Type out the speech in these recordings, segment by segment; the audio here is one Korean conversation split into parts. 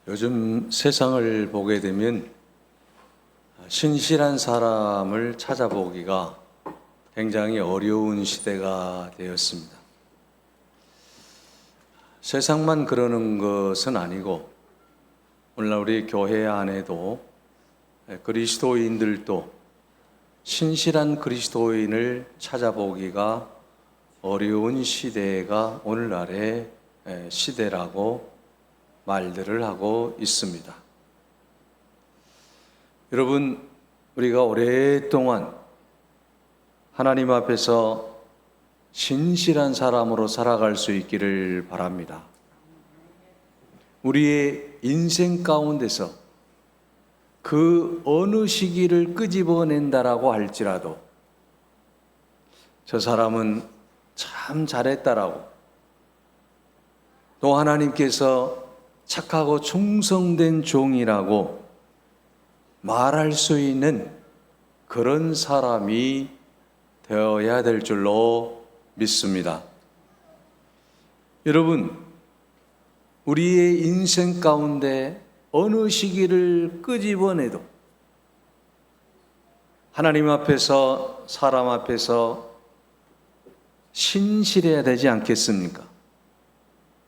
요즘 세상을 보게 되면 신실한 사람을 찾아보기가 굉장히 어려운 시대가 되었습니다. 세상만 그러는 것은 아니고 오늘날 우리 교회 안에도 그리스도인들도 신실한 그리스도인을 찾아보기가 어려운 시대가 오늘날의 시대라고 말들을 하고 있습니다. 여러분, 우리가 오랫동안 하나님 앞에서 신실한 사람으로 살아갈 수 있기를 바랍니다. 우리의 인생 가운데서 그 어느 시기를 끄집어낸다라고 할지라도 저 사람은 참 잘했다라고, 또 하나님께서 착하고 충성된 종이라고 말할 수 있는 그런 사람이 되어야 될 줄로 믿습니다. 여러분, 우리의 인생 가운데 어느 시기를 끄집어내도 하나님 앞에서, 사람 앞에서 신실해야 되지 않겠습니까?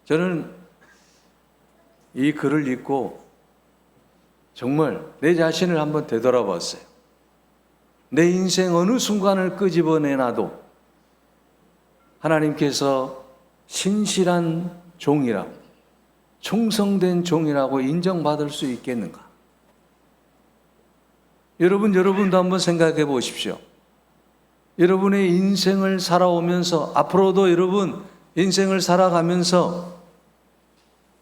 저는 이 글을 읽고 정말 내 자신을 한번 되돌아봤어요. 내 인생 어느 순간을 끄집어내놔도 하나님께서 신실한 종이라, 충성된 종이라고 인정받을 수 있겠는가? 여러분도 한번 생각해 보십시오. 여러분의 인생을 살아오면서, 앞으로도 여러분 인생을 살아가면서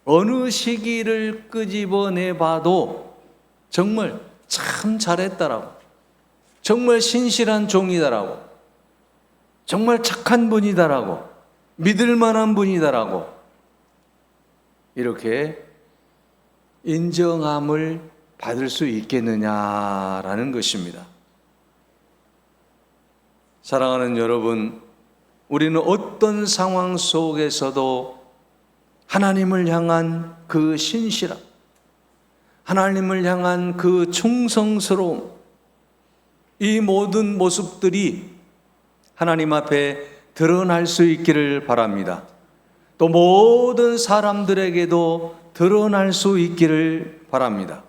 어느 시기를 끄집어내 봐도 정말 참 잘했다라고, 정말 신실한 종이다라고, 정말 착한 분이다라고, 믿을 만한 분이다라고 이렇게 인정함을 받을 수 있겠느냐라는 것입니다. 사랑하는 여러분, 우리는 어떤 상황 속에서도 하나님을 향한 그 신실함, 하나님을 향한 그 충성스러움, 이 모든 모습들이 하나님 앞에 드러날 수 있기를 바랍니다. 또 모든 사람들에게도 드러날 수 있기를 바랍니다.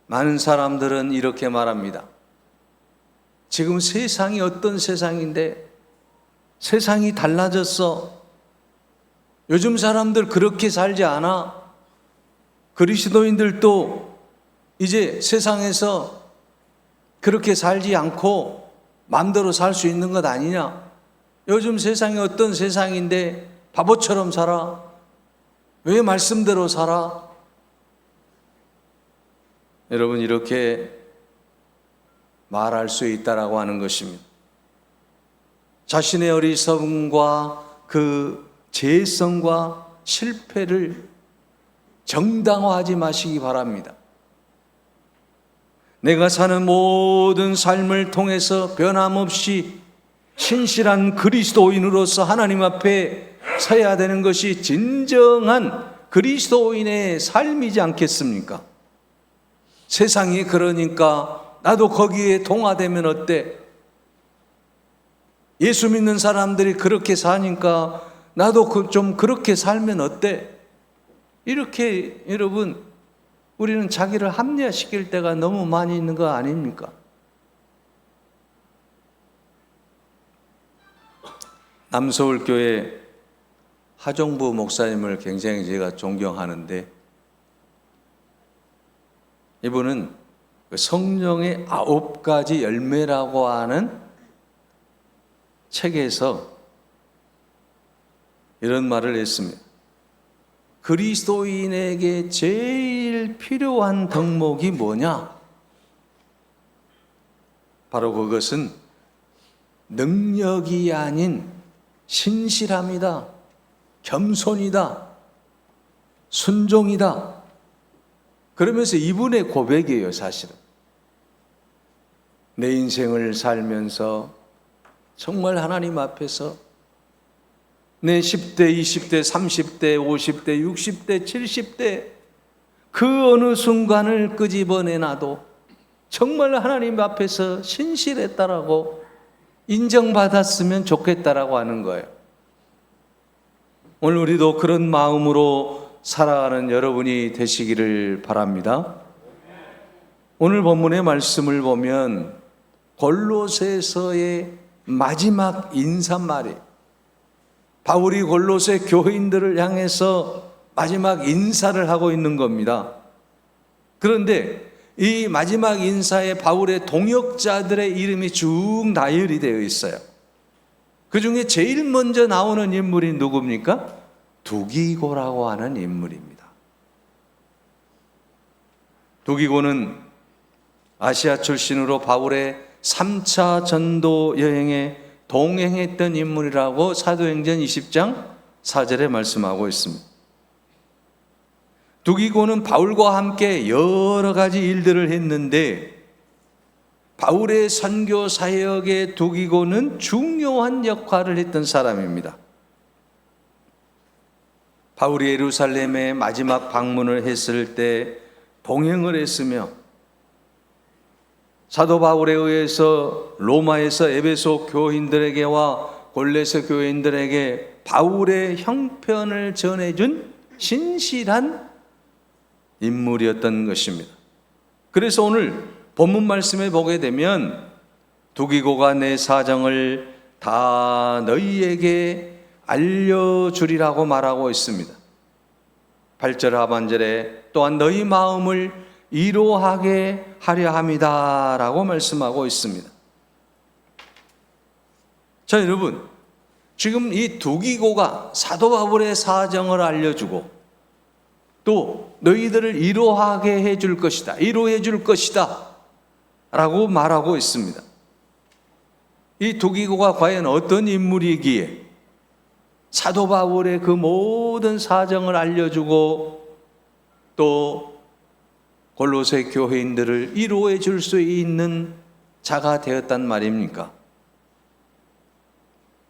많은 사람들은 이렇게 말합니다. 지금 세상이 어떤 세상인데 세상이 달라졌어. 요즘 사람들 그렇게 살지 않아. 그리스도인들도 이제 세상에서 그렇게 살지 않고 마음대로 살 수 있는 것 아니냐. 요즘 세상이 어떤 세상인데 바보처럼 살아. 왜 말씀대로 살아? 여러분, 이렇게 말할 수 있다라고 하는 것입니다. 자신의 어리석음과 그 죄성과 실패를 정당화하지 마시기 바랍니다. 내가 사는 모든 삶을 통해서 변함없이 신실한 그리스도인으로서 하나님 앞에 서야 되는 것이 진정한 그리스도인의 삶이지 않겠습니까? 세상이 그러니까 나도 거기에 동화되면 어때? 예수 믿는 사람들이 그렇게 사니까 나도 좀 그렇게 살면 어때? 이렇게 여러분, 우리는 자기를 합리화시킬 때가 너무 많이 있는 거 아닙니까? 남서울교회 하종부 목사님을 굉장히 제가 존경하는데, 이분은 성령의 9가지 열매라고 하는 책에서 이런 말을 했습니다. 그리스도인에게 제일 필요한 덕목이 뭐냐? 바로 그것은 능력이 아닌 신실함이다, 겸손이다, 순종이다. 그러면서 이분의 고백이에요, 사실은. 내 인생을 살면서 정말 하나님 앞에서 내 10대, 20대, 30대, 50대, 60대, 70대 그 어느 순간을 끄집어내놔도 정말 하나님 앞에서 신실했다라고 인정받았으면 좋겠다라고 하는 거예요. 오늘 우리도 그런 마음으로 살아가는 여러분이 되시기를 바랍니다. 오늘 본문의 말씀을 보면 골로새서의 마지막 인사말이에요. 바울이 골로새 교인들을 향해서 마지막 인사를 하고 있는 겁니다. 그런데 이 마지막 인사에 바울의 동역자들의 이름이 쭉 나열이 되어 있어요. 그 중에 제일 먼저 나오는 인물이 누굽니까? 두기고라고 하는 인물입니다. 두기고는 아시아 출신으로 바울의 3차 전도 여행에 동행했던 인물이라고 사도행전 20장 4절에 말씀하고 있습니다. 두기고는 바울과 함께 여러 가지 일들을 했는데 바울의 선교 사역에 두기고는 중요한 역할을 했던 사람입니다. 바울이 예루살렘에 마지막 방문을 했을 때 동행을 했으며 사도 바울에 의해서 로마에서 에베소 교인들에게와 골로새 교인들에게 바울의 형편을 전해준 신실한 인물이었던 것입니다. 그래서 오늘 본문 말씀에 보게 되면 두기고가 내 사정을 다 너희에게 알려주리라고 말하고 있습니다. 8절 하반절에 또한 너희 마음을 이로하게 하려 함이다 라고 말씀하고 있습니다. 자, 여러분, 지금 이 두기고가 사도 바울의 사정을 알려주고 또 너희들을 이로하게 해줄 것이다, 이로해 줄 것이다 라고 말하고 있습니다. 이 두기고가 과연 어떤 인물이기에 사도 바울의 그 모든 사정을 알려주고 또 골로새 교회인들을 이로해 줄 수 있는 자가 되었단 말입니까?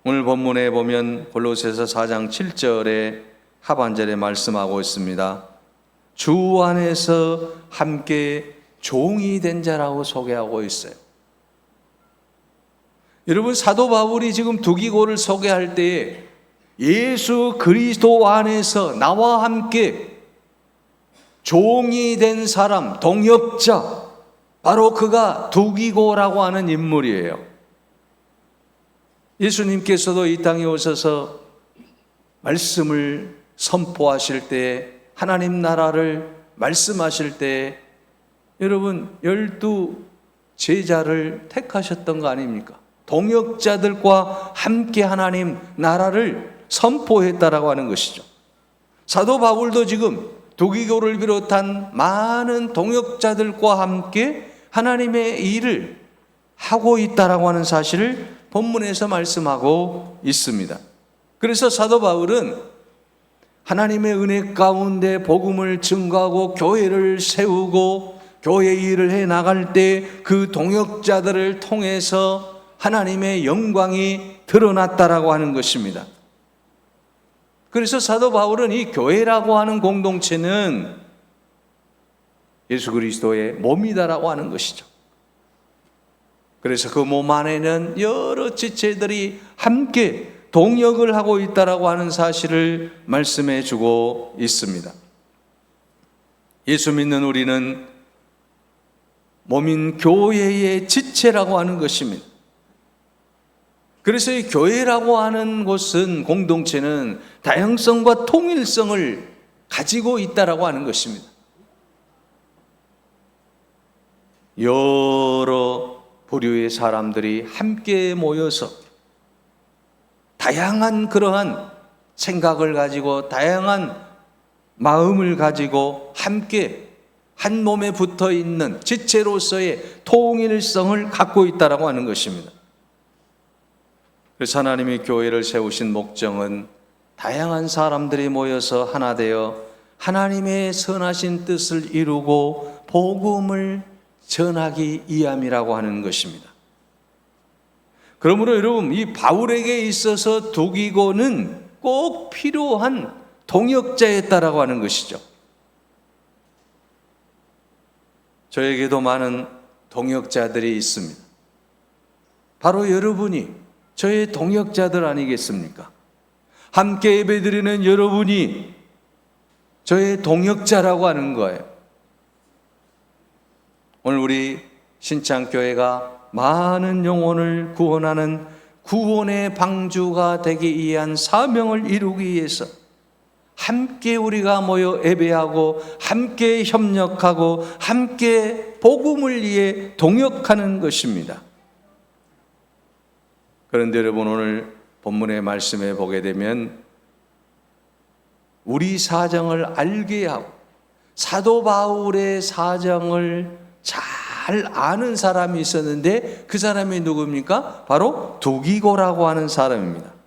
오늘 본문에 보면 골로새서 4장 7절에 하반절에 말씀하고 있습니다. 주 안에서 함께 종이 된 자라고 소개하고 있어요. 여러분, 사도 바울이 지금 두기고를 소개할 때에 예수 그리스도 안에서 나와 함께 종이 된 사람, 동역자, 바로 그가 두기고라고 하는 인물이에요. 예수님께서도 이 땅에 오셔서 말씀을 선포하실 때, 하나님 나라를 말씀하실 때 여러분 12 제자를 택하셨던 거 아닙니까? 동역자들과 함께 하나님 나라를 선포했다라고 하는 것이죠. 사도 바울도 지금 두기고를 비롯한 많은 동역자들과 함께 하나님의 일을 하고 있다라고 하는 사실을 본문에서 말씀하고 있습니다. 그래서 사도 바울은 하나님의 은혜 가운데 복음을 증거하고 교회를 세우고 교회 일을 해 나갈 때 그 동역자들을 통해서 하나님의 영광이 드러났다라고 하는 것입니다. 그래서 사도 바울은 이 교회라고 하는 공동체는 예수 그리스도의 몸이다라고 하는 것이죠. 그래서 그 몸 안에는 여러 지체들이 함께 동역을 하고 있다라고 하는 사실을 말씀해 주고 있습니다. 예수 믿는 우리는 몸인 교회의 지체라고 하는 것입니다. 그래서 이 교회라고 하는 곳은, 공동체는 다양성과 통일성을 가지고 있다라고 하는 것입니다. 여러 부류의 사람들이 함께 모여서 다양한 그러한 생각을 가지고 다양한 마음을 가지고 함께 한 몸에 붙어 있는 지체로서의 통일성을 갖고 있다라고 하는 것입니다. 그래서 하나님이 교회를 세우신 목적은 다양한 사람들이 모여서 하나 되어 하나님의 선하신 뜻을 이루고 복음을 전하기 위함이라고 하는 것입니다. 그러므로 여러분, 이 바울에게 있어서 두기고는 꼭 필요한 동역자였다라고 하는 것이죠. 저에게도 많은 동역자들이 있습니다. 바로 여러분이 저의 동역자들 아니겠습니까? 함께 예배드리는 여러분이 저의 동역자라고 하는 거예요. 오늘 우리 신창교회가 많은 영혼을 구원하는 구원의 방주가 되기 위한 사명을 이루기 위해서 함께 우리가 모여 예배하고 함께 협력하고 함께 복음을 위해 동역하는 것입니다. 그런데 여러분, 오늘 본문의 말씀에 보게 되면 우리 사정을 알게 하고 사도 바울의 사정을 잘 아는 사람이 있었는데 그 사람이 누굽니까? 바로 두기고라고 하는 사람입니다.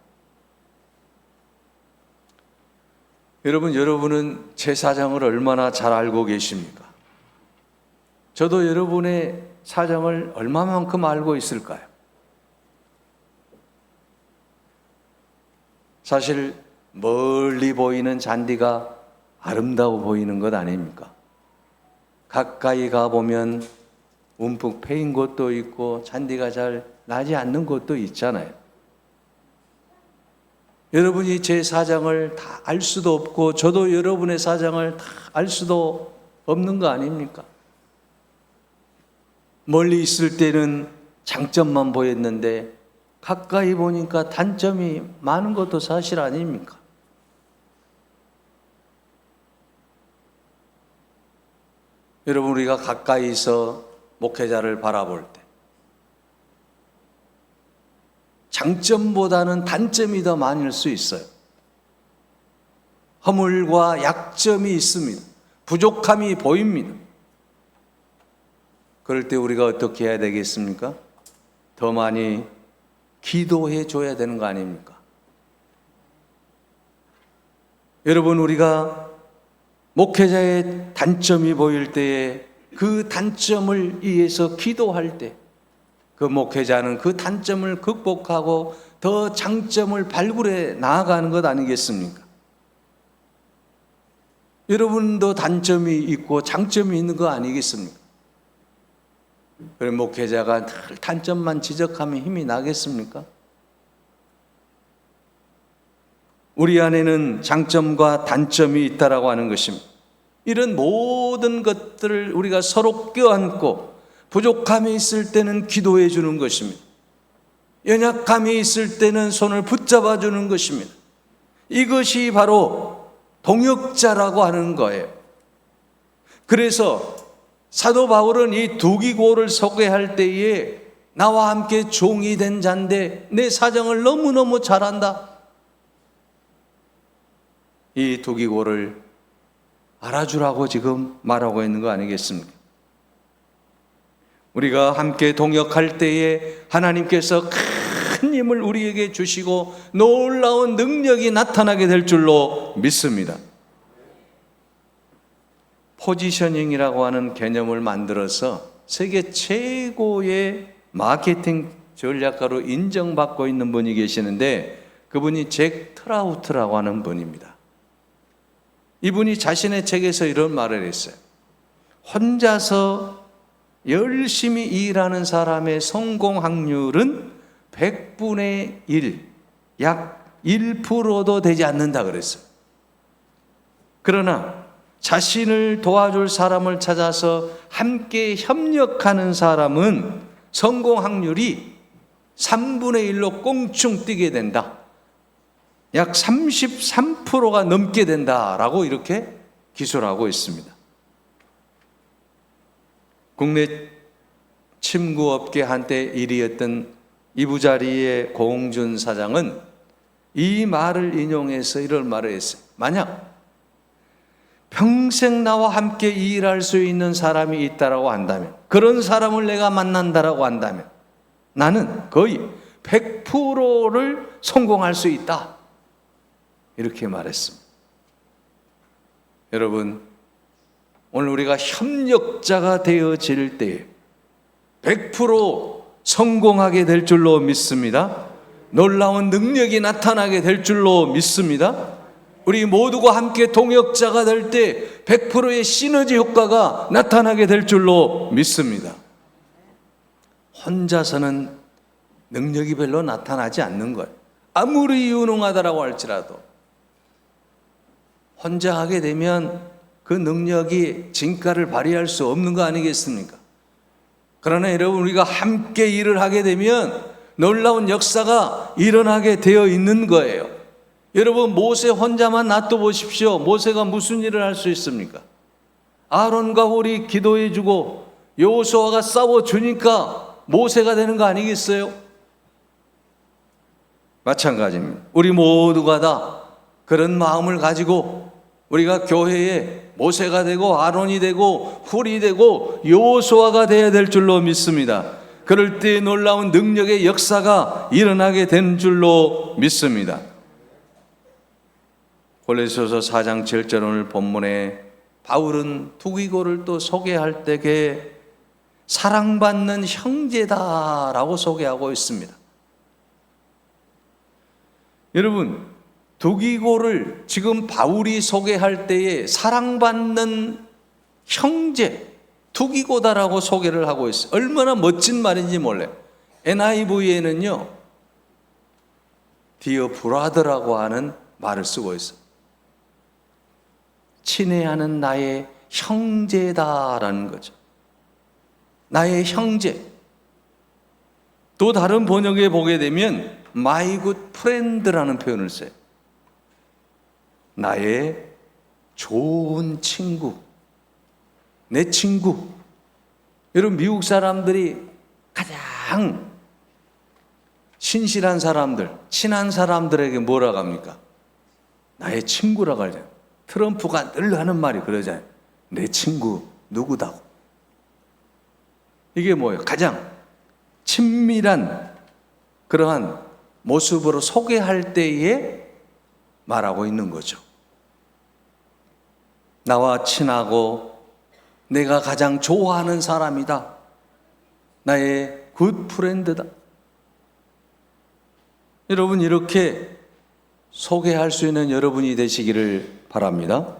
여러분은 제 사정을 얼마나 잘 알고 계십니까? 저도 여러분의 사정을 얼마만큼 알고 있을까요? 사실 멀리 보이는 잔디가 아름다워 보이는 것 아닙니까? 가까이 가보면 움푹 패인 곳도 있고 잔디가 잘 나지 않는 곳도 있잖아요. 여러분이 제 사정을 다 알 수도 없고 저도 여러분의 사정을 다 알 수도 없는 거 아닙니까? 멀리 있을 때는 장점만 보였는데 가까이 보니까 단점이 많은 것도 사실 아닙니까? 여러분, 우리가 가까이서 목회자를 바라볼 때 장점보다는 단점이 더 많을 수 있어요. 허물과 약점이 있습니다. 부족함이 보입니다. 그럴 때 우리가 어떻게 해야 되겠습니까? 더 많이 기도해 줘야 되는 거 아닙니까? 여러분, 우리가 목회자의 단점이 보일 때에 그 단점을 위해서 기도할 때 그 목회자는 그 단점을 극복하고 더 장점을 발굴해 나아가는 것 아니겠습니까? 여러분도 단점이 있고 장점이 있는 거 아니겠습니까? 그럼 목회자가 늘 단점만 지적하면 힘이 나겠습니까? 우리 안에는 장점과 단점이 있다라고 하는 것입니다. 이런 모든 것들을 우리가 서로 껴안고 부족함이 있을 때는 기도해 주는 것입니다. 연약함이 있을 때는 손을 붙잡아 주는 것입니다. 이것이 바로 동역자라고 하는 거예요. 그래서 사도 바울은 이 두기고를 소개할 때에 나와 함께 종이 된 자인데 내 사정을 너무너무 잘 안다. 이 두기고를 알아주라고 지금 말하고 있는 거 아니겠습니까? 우리가 함께 동역할 때에 하나님께서 큰 힘을 우리에게 주시고 놀라운 능력이 나타나게 될 줄로 믿습니다. 포지셔닝이라고 하는 개념을 만들어서 세계 최고의 마케팅 전략가로 인정받고 있는 분이 계시는데 그분이 잭 트라우트라고 하는 분입니다. 이분이 자신의 책에서 이런 말을 했어요. 혼자서 열심히 일하는 사람의 성공 확률은 100분의 1, 약 1%도 되지 않는다 그랬어요. 그러나 자신을 도와줄 사람을 찾아서 함께 협력하는 사람은 성공 확률이 3분의 1로 꽁충 뛰게 된다. 약 33%가 넘게 된다라고 이렇게 기술하고 있습니다. 국내 침구업계 한때 1위였던 이부자리의 고홍준 사장은 이 말을 인용해서 이런 말을 했어요. 만약 평생 나와 함께 일할 수 있는 사람이 있다라고 한다면, 그런 사람을 내가 만난다라고 한다면 나는 거의 100%를 성공할 수 있다. 이렇게 말했습니다. 여러분, 오늘 우리가 협력자가 되어질 때 100% 성공하게 될 줄로 믿습니다. 놀라운 능력이 나타나게 될 줄로 믿습니다. 우리 모두가 함께 동역자가 될 때 100%의 시너지 효과가 나타나게 될 줄로 믿습니다. 혼자서는 능력이 별로 나타나지 않는 거예요. 아무리 유능하다라고 할지라도 혼자 하게 되면 그 능력이 진가를 발휘할 수 없는 거 아니겠습니까? 그러나 여러분, 우리가 함께 일을 하게 되면 놀라운 역사가 일어나게 되어 있는 거예요. 여러분, 모세 혼자만 놔둬 보십시오. 모세가 무슨 일을 할 수 있습니까? 아론과 홀이 기도해 주고 여호수아가 싸워 주니까 모세가 되는 거 아니겠어요? 마찬가지입니다. 우리 모두가 다 그런 마음을 가지고 우리가 교회에 모세가 되고 아론이 되고 훌이 되고 여호수아가 되어야 될 줄로 믿습니다. 그럴 때 놀라운 능력의 역사가 일어나게 된 줄로 믿습니다. 골로새서 4장 7절 오늘 본문에 바울은 두기고를 또 소개할 때에 사랑받는 형제다라고 소개하고 있습니다. 여러분, 두기고를 지금 바울이 소개할 때에 사랑받는 형제, 두기고다라고 소개를 하고 있어요. 얼마나 멋진 말인지 몰라요. NIV에는요, Dear Brother라고 하는 말을 쓰고 있어요. 친애하는 나의 형제다라는 거죠. 나의 형제. 또 다른 번역에 보게 되면 My good friend라는 표현을 써요. 나의 좋은 친구, 내 친구. 여러분, 미국 사람들이 가장 신실한 사람들, 친한 사람들에게 뭐라고 합니까? 나의 친구라고 하잖아요. 트럼프가 늘 하는 말이 그러잖아요. 내 친구 누구다고. 이게 뭐예요? 가장 친밀한 그러한 모습으로 소개할 때에 말하고 있는 거죠. 나와 친하고 내가 가장 좋아하는 사람이다. 나의 굿 프렌드다. 여러분, 이렇게 소개할 수 있는 여러분이 되시기를 바랍니다.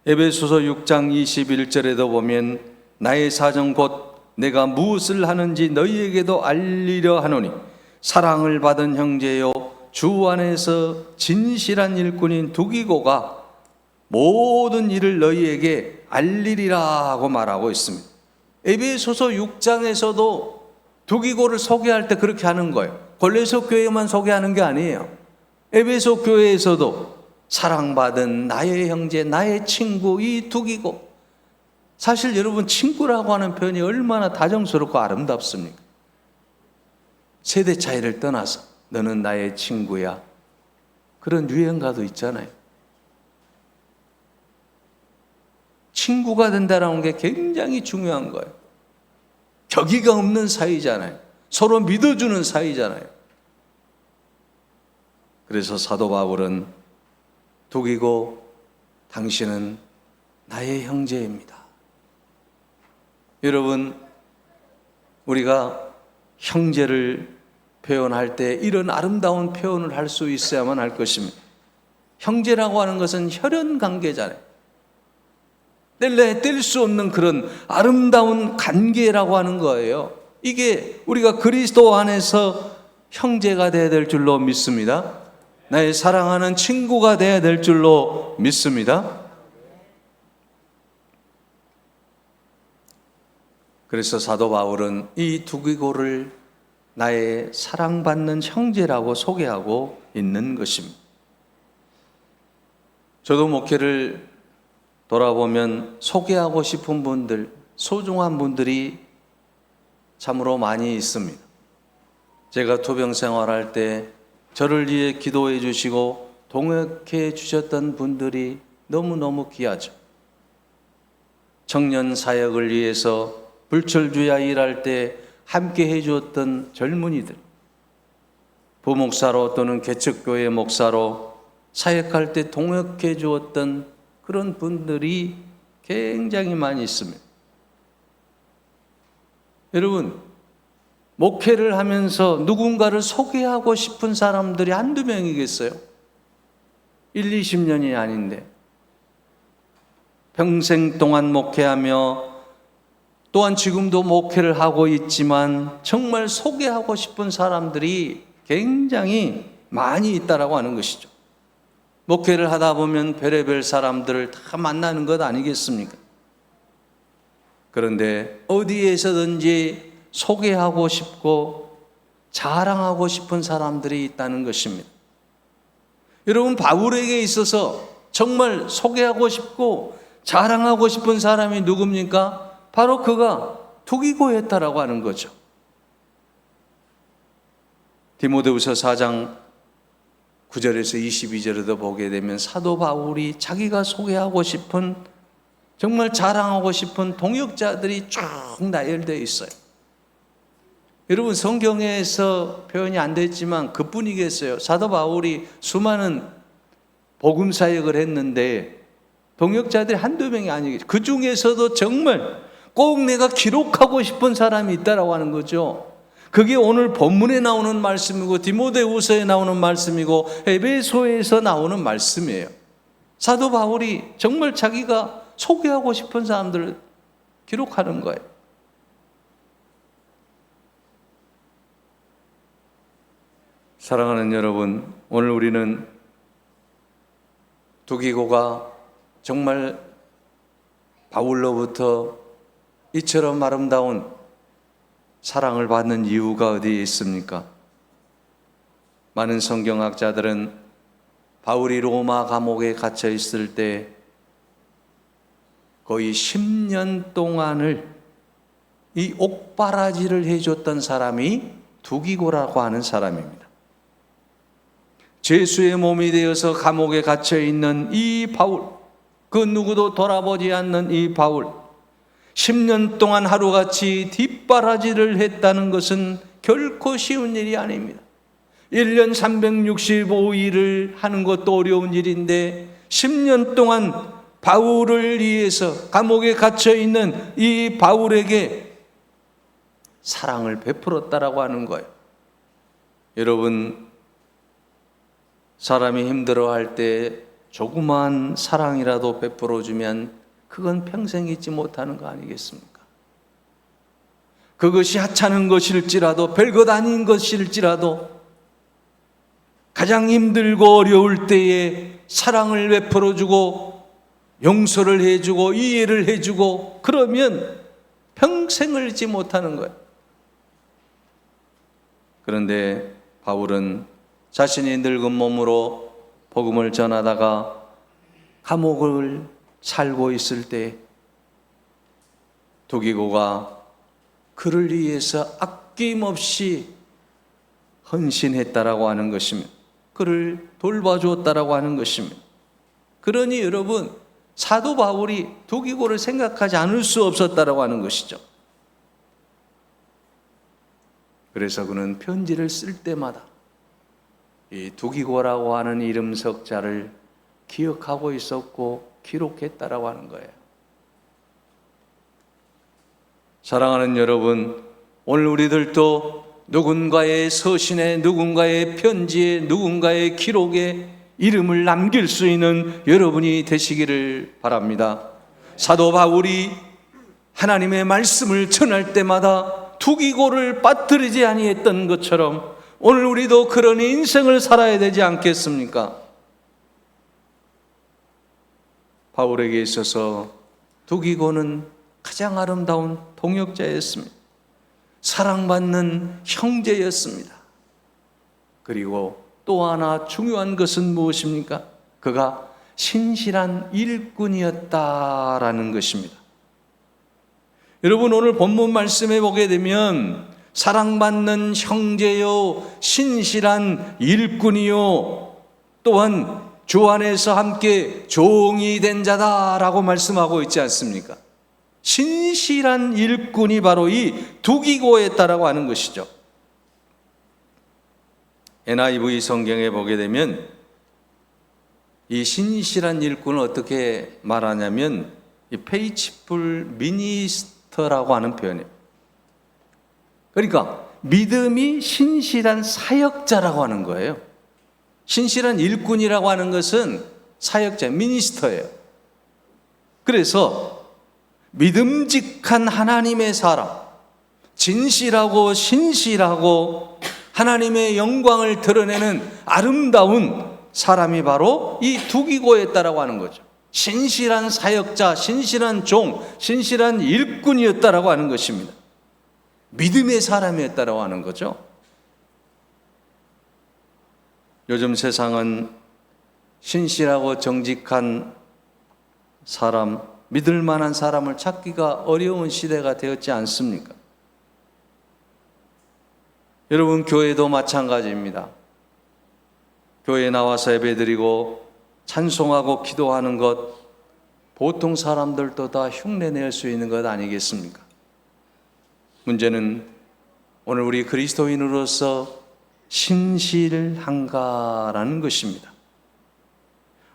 에베소서 6장 21절에도 보면 나의 사정 곧 내가 무엇을 하는지 너희에게도 알리려 하노니 사랑을 받은 형제요 주 안에서 진실한 일꾼인 두기고가 모든 일을 너희에게 알리리라 하고 말하고 있습니다. 에베소서 6장에서도 두기고를 소개할 때 그렇게 하는 거예요. 골로새 교회만 소개하는 게 아니에요. 에베소 교회에서도 사랑받은 나의 형제, 나의 친구 이 두기고. 사실 여러분, 친구라고 하는 표현이 얼마나 다정스럽고 아름답습니까? 세대 차이를 떠나서 너는 나의 친구야. 그런 유행가도 있잖아요. 친구가 된다는 게 굉장히 중요한 거예요. 격의가 없는 사이잖아요. 서로 믿어주는 사이잖아요. 그래서 사도 바울은 두기고 당신은 나의 형제입니다. 여러분, 우리가 형제를 표현할 때 이런 아름다운 표현을 할 수 있어야만 할 것입니다. 형제라고 하는 것은 혈연 관계잖아요. 뗄 수 없는 그런 아름다운 관계라고 하는 거예요. 이게 우리가 그리스도 안에서 형제가 되어야 될 줄로 믿습니다. 나의 사랑하는 친구가 되어야 될 줄로 믿습니다. 그래서 사도 바울은 이 두기고를 나의 사랑받는 형제라고 소개하고 있는 것입니다. 저도 목회를 돌아보면 소개하고 싶은 분들, 소중한 분들이 참으로 많이 있습니다. 제가 투병 생활할 때 저를 위해 기도해 주시고 동역해 주셨던 분들이 너무너무 귀하죠. 청년 사역을 위해서 불철주야 일할 때 함께 해주었던 젊은이들, 부목사로 또는 개척교회 목사로 사역할 때 동역해 주었던 그런 분들이 굉장히 많이 있습니다. 여러분, 목회를 하면서 누군가를 소개하고 싶은 사람들이 한두 명이겠어요? 20년이 아닌데 평생 동안 목회하며 또한 지금도 목회를 하고 있지만 정말 소개하고 싶은 사람들이 굉장히 많이 있다라고 하는 것이죠. 목회를 하다 보면 별의별 사람들을 다 만나는 것 아니겠습니까? 그런데 어디에서든지 소개하고 싶고 자랑하고 싶은 사람들이 있다는 것입니다. 여러분, 바울에게 있어서 정말 소개하고 싶고 자랑하고 싶은 사람이 누굽니까? 바로 그가 두기고였다라고 하는 거죠. 디모데후서 4장 9절에서 22절에도 보게 되면 사도 바울이 자기가 소개하고 싶은, 정말 자랑하고 싶은 동역자들이 쭉 나열되어 있어요. 여러분, 성경에서 표현이 안 됐지만 그뿐이겠어요. 사도 바울이 수많은 복음 사역을 했는데 동역자들이 한두 명이 아니겠죠. 그 중에서도 정말 꼭 내가 기록하고 싶은 사람이 있다라고 하는 거죠. 그게 오늘 본문에 나오는 말씀이고 디모데후서에 나오는 말씀이고 에베소에서 나오는 말씀이에요. 사도 바울이 정말 자기가 소개하고 싶은 사람들을 기록하는 거예요. 사랑하는 여러분, 오늘 우리는 두기고가 정말 바울로부터 이처럼 아름다운 사랑을 받는 이유가 어디에 있습니까? 많은 성경학자들은 바울이 로마 감옥에 갇혀 있을 때 거의 10년 동안을 이 옥바라지를 해줬던 사람이 두기고라고 하는 사람입니다. 죄수의 몸이 되어서 감옥에 갇혀 있는 이 바울, 그 누구도 돌아보지 않는 이 바울, 10년 동안 하루같이 뒷바라지를 했다는 것은 결코 쉬운 일이 아닙니다. 1년 365일을 하는 것도 어려운 일인데 10년 동안 바울을 위해서 감옥에 갇혀 있는 이 바울에게 사랑을 베풀었다라고 하는 거예요. 여러분, 사람이 힘들어할 때 조그만 사랑이라도 베풀어주면 그건 평생 잊지 못하는 거 아니겠습니까? 그것이 하찮은 것일지라도 별것 아닌 것일지라도 가장 힘들고 어려울 때에 사랑을 베풀어주고 용서를 해주고 이해를 해주고 그러면 평생을 잊지 못하는 거예요. 그런데 바울은 자신이 늙은 몸으로 복음을 전하다가 감옥을 살고 있을 때 두기고가 그를 위해서 아낌없이 헌신했다라고 하는 것입니다. 그를 돌봐주었다라고 하는 것입니다. 그러니 여러분, 사도 바울이 두기고를 생각하지 않을 수 없었다라고 하는 것이죠. 그래서 그는 편지를 쓸 때마다 이 두기고라고 하는 이름 석자를 기억하고 있었고 기록했다라고 하는 거예요. 사랑하는 여러분, 오늘 우리들도 누군가의 서신에, 누군가의 편지에, 누군가의 기록에 이름을 남길 수 있는 여러분이 되시기를 바랍니다. 사도 바울이 하나님의 말씀을 전할 때마다 두기고를 빠뜨리지 아니했던 것처럼 오늘 우리도 그런 인생을 살아야 되지 않겠습니까? 바울에게 있어서 두기고는 가장 아름다운 동역자였습니다. 사랑받는 형제였습니다. 그리고 또 하나 중요한 것은 무엇입니까? 그가 신실한 일꾼이었다라는 것입니다. 여러분, 오늘 본문 말씀에 보게 되면 사랑받는 형제요, 신실한 일꾼이요, 또한 주 안에서 함께 종이 된 자다라고 말씀하고 있지 않습니까? 신실한 일꾼이 바로 이 두기고였다라고 하는 것이죠. NIV 성경에 보게 되면 이 신실한 일꾼을 어떻게 말하냐면 이 페이치풀 미니스터라고 하는 표현이에요. 그러니까 믿음이 신실한 사역자라고 하는 거예요. 신실한 일꾼이라고 하는 것은 사역자, 미니스터예요. 그래서 믿음직한 하나님의 사람, 진실하고 신실하고 하나님의 영광을 드러내는 아름다운 사람이 바로 이 두기고였다라고 하는 거죠. 신실한 사역자, 신실한 종, 신실한 일꾼이었다라고 하는 것입니다. 믿음의 사람이었다라고 하는 거죠. 요즘 세상은 신실하고 정직한 사람, 믿을 만한 사람을 찾기가 어려운 시대가 되었지 않습니까? 여러분, 교회도 마찬가지입니다. 교회에 나와서 예배드리고 찬송하고 기도하는 것, 보통 사람들도 다 흉내낼 수 있는 것 아니겠습니까? 문제는 오늘 우리 그리스도인으로서 신실한가라는 것입니다.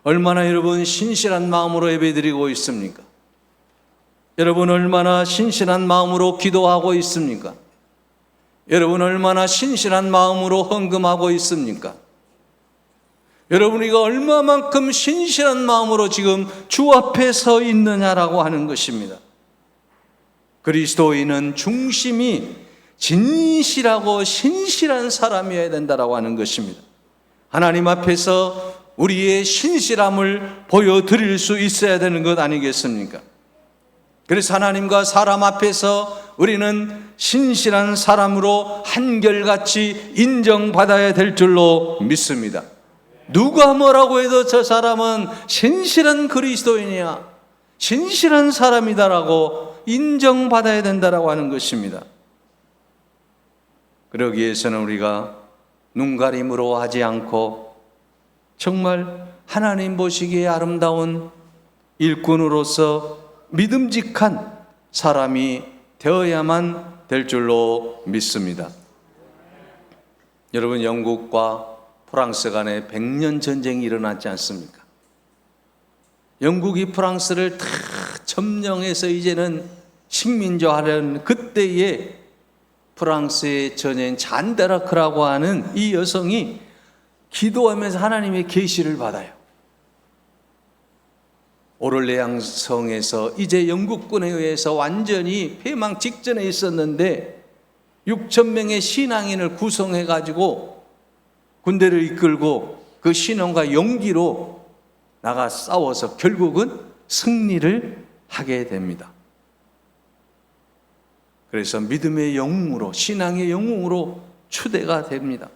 얼마나 여러분 신실한 마음으로 예배드리고 있습니까? 여러분 얼마나 신실한 마음으로 기도하고 있습니까? 여러분 얼마나 신실한 마음으로 헌금하고 있습니까? 여러분 이거 얼마만큼 신실한 마음으로 지금 주 앞에 서 있느냐라고 하는 것입니다. 그리스도인은 중심이 진실하고 신실한 사람이어야 된다라고 하는 것입니다. 하나님 앞에서 우리의 신실함을 보여드릴 수 있어야 되는 것 아니겠습니까? 그래서 하나님과 사람 앞에서 우리는 신실한 사람으로 한결같이 인정받아야 될 줄로 믿습니다. 누가 뭐라고 해도 저 사람은 신실한 그리스도인이야, 신실한 사람이다라고 인정받아야 된다라고 하는 것입니다. 그러기 위해서는 우리가 눈가림으로 하지 않고 정말 하나님 보시기에 아름다운 일꾼으로서 믿음직한 사람이 되어야만 될 줄로 믿습니다. 여러분, 영국과 프랑스 간에 100년 전쟁이 일어났지 않습니까? 영국이 프랑스를 다 점령해서 이제는 식민지화하려는 그때에 프랑스의 전여인 잔다라크라고 하는 이 여성이 기도하면서 하나님의 계시를 받아요. 오를레앙 성에서 이제 영국군에 의해서 완전히 패망 직전에 있었는데 6,000명의 신앙인을 구성해 가지고 군대를 이끌고 그 신앙과 용기로 나가 싸워서 결국은 승리를 하게 됩니다. 그래서 믿음의 영웅으로, 신앙의 영웅으로 추대가 됩니다.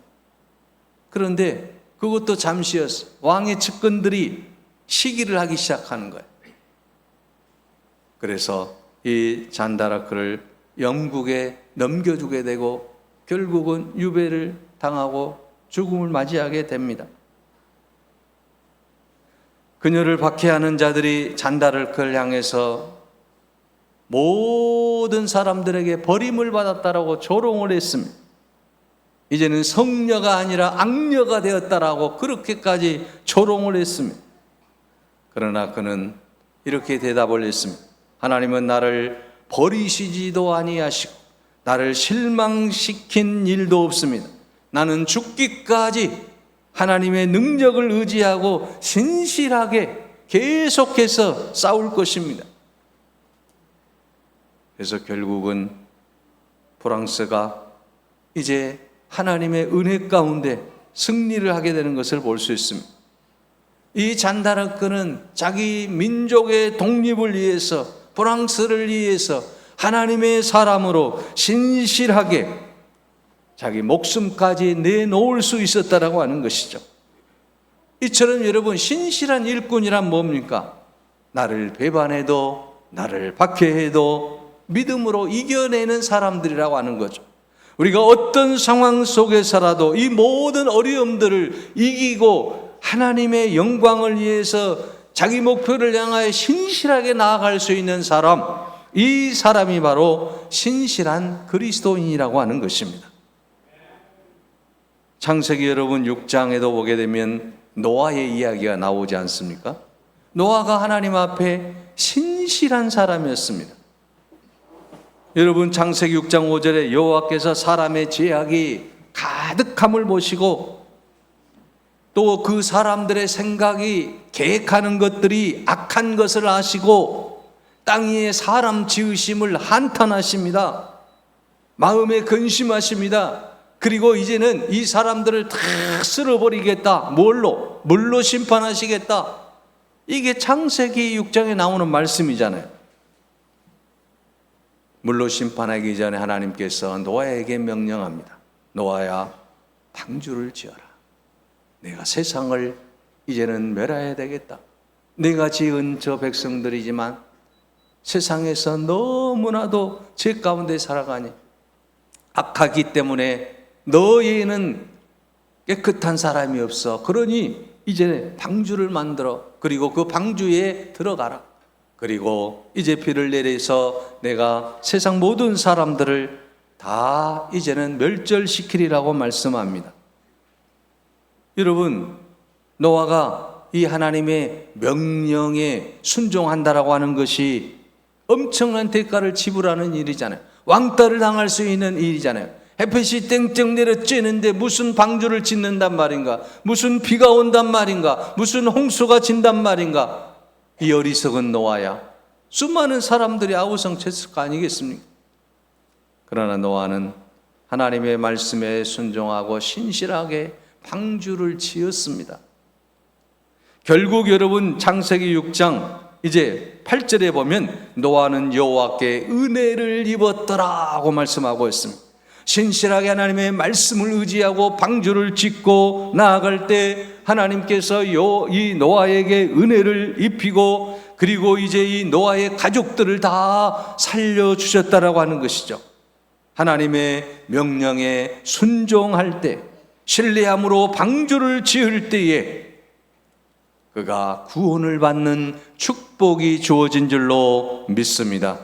그런데 그것도 잠시였어요. 왕의 측근들이 시기를 하기 시작하는 거예요. 그래서 이 잔다라크를 영국에 넘겨주게 되고 결국은 유배를 당하고 죽음을 맞이하게 됩니다. 그녀를 박해하는 자들이 잔다라크를 향해서 모든 사람들에게 버림을 받았다라고 조롱을 했습니다. 이제는 성녀가 아니라 악녀가 되었다라고 그렇게까지 조롱을 했습니다. 그러나 그는 이렇게 대답을 했습니다. 하나님은 나를 버리시지도 아니하시고 나를 실망시킨 일도 없습니다. 나는 죽기까지 하나님의 능력을 의지하고 신실하게 계속해서 싸울 것입니다. 그래서 결국은 프랑스가 이제 하나님의 은혜 가운데 승리를 하게 되는 것을 볼 수 있습니다. 이 잔다라크는 자기 민족의 독립을 위해서, 프랑스를 위해서 하나님의 사람으로 신실하게 자기 목숨까지 내놓을 수 있었다라고 하는 것이죠. 이처럼 여러분, 신실한 일꾼이란 뭡니까? 나를 배반해도 나를 박해해도 믿음으로 이겨내는 사람들이라고 하는 거죠. 우리가 어떤 상황 속에서라도 이 모든 어려움들을 이기고 하나님의 영광을 위해서 자기 목표를 향하여 신실하게 나아갈 수 있는 사람, 이 사람이 바로 신실한 그리스도인이라고 하는 것입니다. 창세기 여러분 6장에도 보게 되면 노아의 이야기가 나오지 않습니까? 노아가 하나님 앞에 신실한 사람이었습니다. 여러분, 창세기 6장 5절에 여호와께서 사람의 죄악이 가득함을 보시고 또 그 사람들의 생각이 계획하는 것들이 악한 것을 아시고 땅 위에 사람 지으심을 한탄하십니다. 마음에 근심하십니다. 그리고 이제는 이 사람들을 다 쓸어버리겠다. 물로 심판하시겠다. 이게 창세기 6장에 나오는 말씀이잖아요. 물로 심판하기 전에 하나님께서 노아에게 명령합니다. 노아야, 방주를 지어라. 내가 세상을 이제는 멸해야 되겠다. 내가 지은 저 백성들이지만 세상에서 너무나도 죄 가운데 살아가니 악하기 때문에 너희에는 깨끗한 사람이 없어. 그러니 이제 방주를 만들어. 그리고 그 방주에 들어가라. 그리고 이제 비를 내려서 내가 세상 모든 사람들을 다 이제는 멸절시키리라고 말씀합니다. 여러분, 노아가 이 하나님의 명령에 순종한다라고 하는 것이 엄청난 대가를 지불하는 일이잖아요. 왕따를 당할 수 있는 일이잖아요. 햇볕이 땡땡 내려 쬐는데 무슨 방주를 짓는단 말인가? 무슨 비가 온단 말인가? 무슨 홍수가 진단 말인가? 이 어리석은 노아야. 수많은 사람들이 아우성쳤을 거 아니겠습니까? 그러나 노아는 하나님의 말씀에 순종하고 신실하게 방주를 지었습니다. 결국 여러분 창세기 6장 이제 8절에 보면 노아는 여호와께 은혜를 입었더라고 말씀하고 있습니다. 신실하게 하나님의 말씀을 의지하고 방주를 짓고 나아갈 때 하나님께서 이 노아에게 은혜를 입히고 그리고 이제 이 노아의 가족들을 다 살려주셨다라고 하는 것이죠. 하나님의 명령에 순종할 때, 신뢰함으로 방주를 지을 때에 그가 구원을 받는 축복이 주어진 줄로 믿습니다.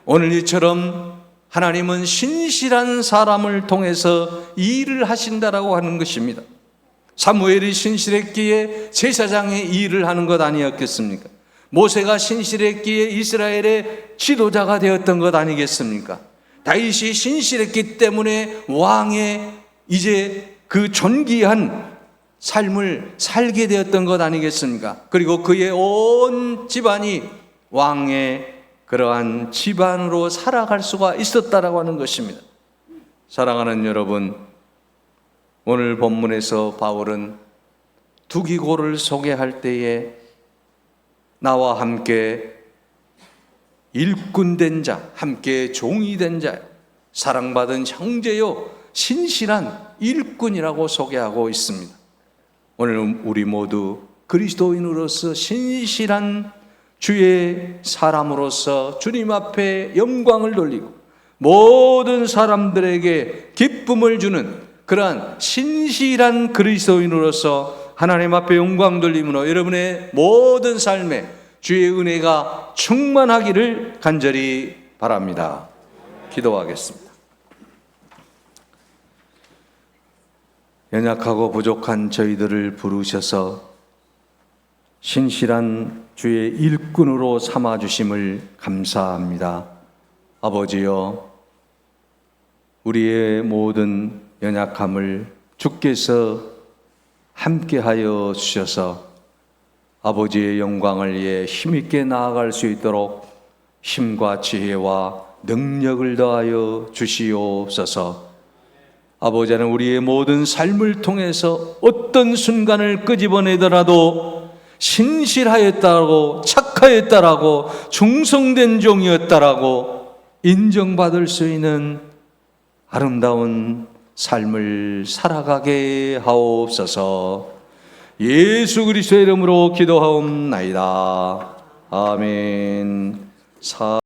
오늘 이처럼 하나님은 신실한 사람을 통해서 일을 하신다라고 하는 것입니다. 사무엘이 신실했기에 제사장의 일을 하는 것 아니었겠습니까? 모세가 신실했기에 이스라엘의 지도자가 되었던 것 아니겠습니까? 다윗이 신실했기 때문에 왕의 이제 그 존귀한 삶을 살게 되었던 것 아니겠습니까? 그리고 그의 온 집안이 왕의 그러한 집안으로 살아갈 수가 있었다라고 하는 것입니다. 사랑하는 여러분, 오늘 본문에서 바울은 두기고를 소개할 때에 나와 함께 일꾼된 자, 함께 종이 된 자, 사랑받은 형제요 신실한 일꾼이라고 소개하고 있습니다. 오늘 우리 모두 그리스도인으로서 신실한 주의 사람으로서 주님 앞에 영광을 돌리고 모든 사람들에게 기쁨을 주는 그러한 신실한 그리스도인으로서 하나님 앞에 영광 돌림으로 여러분의 모든 삶에 주의 은혜가 충만하기를 간절히 바랍니다. 기도하겠습니다. 연약하고 부족한 저희들을 부르셔서 신실한 주의 일꾼으로 삼아주심을 감사합니다. 아버지여, 우리의 모든 연약함을 주께서 함께하여 주셔서 아버지의 영광을 위해 힘있게 나아갈 수 있도록 힘과 지혜와 능력을 더하여 주시옵소서. 아버지는 우리의 모든 삶을 통해서 어떤 순간을 끄집어내더라도 신실하였다라고, 착하였다라고, 충성된 종이었다라고 인정받을 수 있는 아름다운 삶을 살아가게 하옵소서. 예수 그리스도의 이름으로 기도하옵나이다. 아멘.